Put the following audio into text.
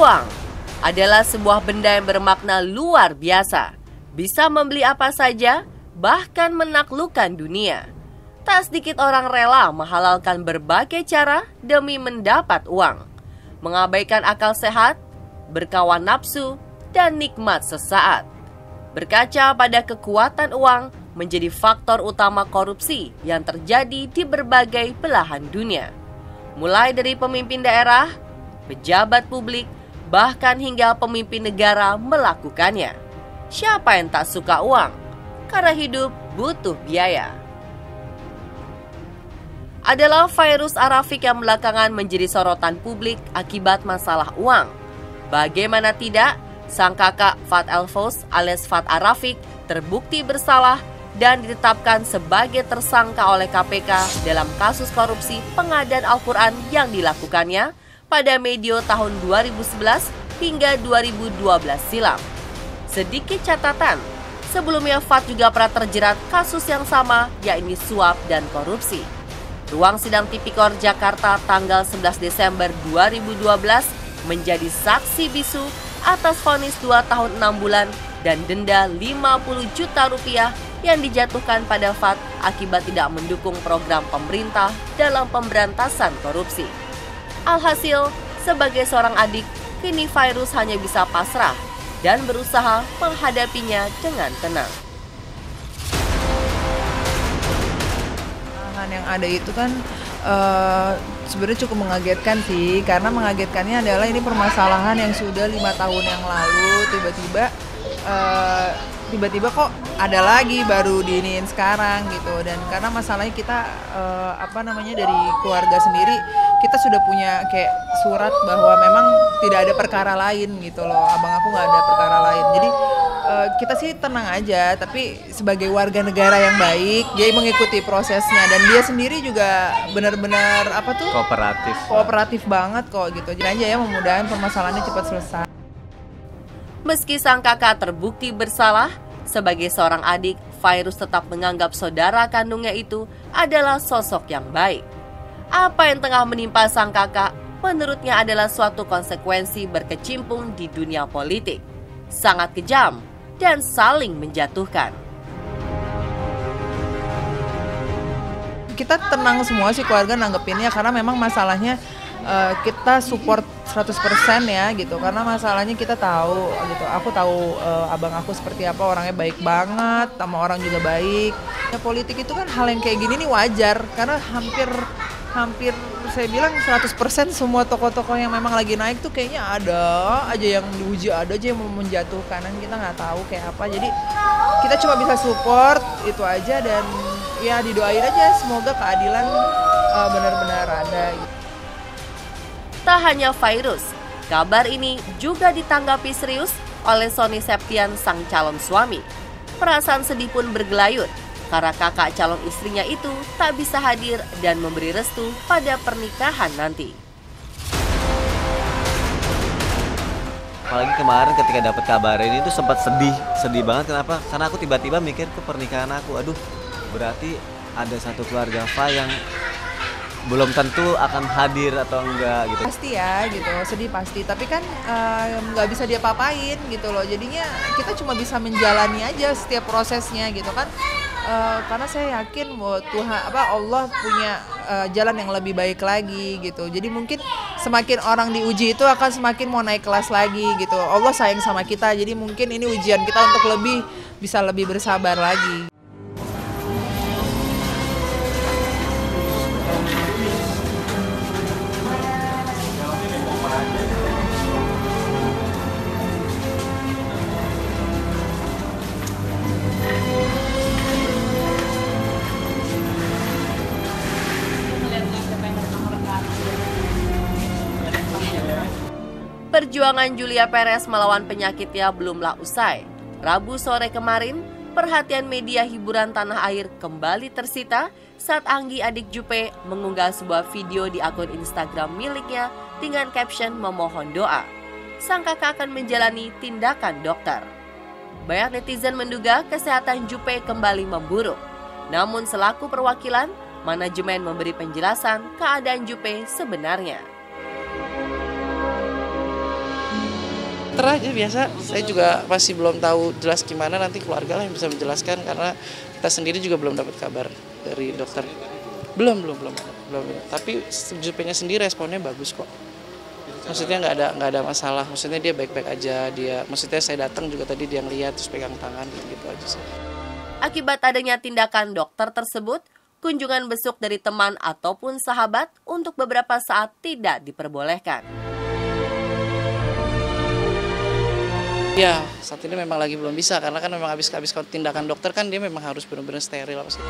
Uang adalah sebuah benda yang bermakna luar biasa. Bisa membeli apa saja, bahkan menaklukkan dunia. Tak sedikit orang rela menghalalkan berbagai cara demi mendapat uang. Mengabaikan akal sehat, berkawan nafsu, dan nikmat sesaat. Berkaca pada kekuatan uang menjadi faktor utama korupsi yang terjadi di berbagai belahan dunia. Mulai dari pemimpin daerah, pejabat publik, bahkan hingga pemimpin negara melakukannya. Siapa yang tak suka uang? Karena hidup butuh biaya. Adalah virus Arafik yang belakangan menjadi sorotan publik akibat masalah uang. Bagaimana tidak, sang kakak Fat El-Fous alias Fat Arafik terbukti bersalah dan ditetapkan sebagai tersangka oleh KPK dalam kasus korupsi pengadaan Al-Quran yang dilakukannya pada medio tahun 2011 hingga 2012 silam. Sedikit catatan, sebelumnya Fat juga pernah terjerat kasus yang sama, yakni suap dan korupsi. Ruang Sidang Tipikor Jakarta tanggal 11 Desember 2012 menjadi saksi bisu atas vonis 2 tahun 6 bulan dan denda 50 juta rupiah yang dijatuhkan pada Fat akibat tidak mendukung program pemerintah dalam pemberantasan korupsi. Alhasil, sebagai seorang adik, kini virus hanya bisa pasrah dan berusaha menghadapinya dengan tenang. Yang ada itu kan sebenarnya cukup mengagetkan sih, karena mengagetkannya adalah ini permasalahan yang sudah 5 tahun yang lalu tiba-tiba kok ada lagi baru diiniin sekarang gitu. Dan karena masalahnya kita dari keluarga sendiri kita sudah punya kayak surat bahwa memang tidak ada perkara lain gitu loh, abang aku nggak ada perkara lain. Jadi kita sih tenang aja, tapi sebagai warga negara yang baik dia mengikuti prosesnya dan dia sendiri juga benar-benar kooperatif banget kok gitu. Jadi aja ya, mudah-mudahan permasalahannya cepat selesai. Meski sang kakak terbukti bersalah, sebagai seorang adik, virus tetap menganggap saudara kandungnya itu adalah sosok yang baik. Apa yang tengah menimpa sang kakak menurutnya adalah suatu konsekuensi berkecimpung di dunia politik. Sangat kejam dan saling menjatuhkan. Kita tenang semua sih keluarga nanggepinnya, karena memang masalahnya kita support 100% ya gitu, karena masalahnya kita tahu gitu. Aku tahu abang aku seperti apa, orangnya baik banget, sama orang juga baik. Ya, politik itu kan hal yang kayak gini nih wajar, karena hampir saya bilang 100% semua tokoh-tokoh yang memang lagi naik tuh kayaknya ada aja yang diuji, ada aja yang mau menjatuhkan, dan kita nggak tahu kayak apa. Jadi kita cuma bisa support itu aja, dan ya didoain aja semoga keadilan benar-benar ada. Tak hanya virus, kabar ini juga ditanggapi serius oleh Sony Septian, sang calon suami. Perasaan sedih pun bergelayut karena kakak calon istrinya itu tak bisa hadir dan memberi restu pada pernikahan nanti. Apalagi kemarin ketika dapat kabar ini tuh sempat sedih banget. Kenapa? Karena aku tiba-tiba mikir ke pernikahan aku. Aduh, berarti ada satu keluarga Fa yang belum tentu akan hadir atau enggak gitu. Pasti ya gitu, sedih pasti. Tapi kan nggak bisa diapa-apain gitu loh. Jadinya kita cuma bisa menjalani aja setiap prosesnya gitu kan. Karena saya yakin bahwa Allah punya jalan yang lebih baik lagi gitu. Jadi mungkin semakin orang diuji itu akan semakin mau naik kelas lagi gitu. Allah sayang sama kita, jadi mungkin ini ujian kita untuk bisa lebih bersabar lagi. Perjuangan Julia Perez melawan penyakitnya belumlah usai. Rabu sore kemarin, perhatian media hiburan tanah air kembali tersita saat Anggi, adik Juppe, mengunggah sebuah video di akun Instagram miliknya dengan caption memohon doa. Sang kakak akan menjalani tindakan dokter. Banyak netizen menduga kesehatan Juppe kembali memburuk. Namun selaku perwakilan, manajemen memberi penjelasan keadaan Juppe sebenarnya. dokter aja biasa. Saya juga masih belum tahu jelas gimana, nanti keluarga lah yang bisa menjelaskan karena kita sendiri juga belum dapat kabar dari dokter. Belum. Tapi JP-nya sendiri responnya bagus kok. Maksudnya nggak ada masalah. Maksudnya dia baik-baik aja. Maksudnya saya datang juga tadi dia ngeliat terus pegang tangan gitu aja sih. Akibat adanya tindakan dokter tersebut, kunjungan besuk dari teman ataupun sahabat untuk beberapa saat tidak diperbolehkan. Ya, saat ini memang lagi belum bisa karena kan memang habis tindakan dokter kan dia memang harus benar-benar steril apa sih.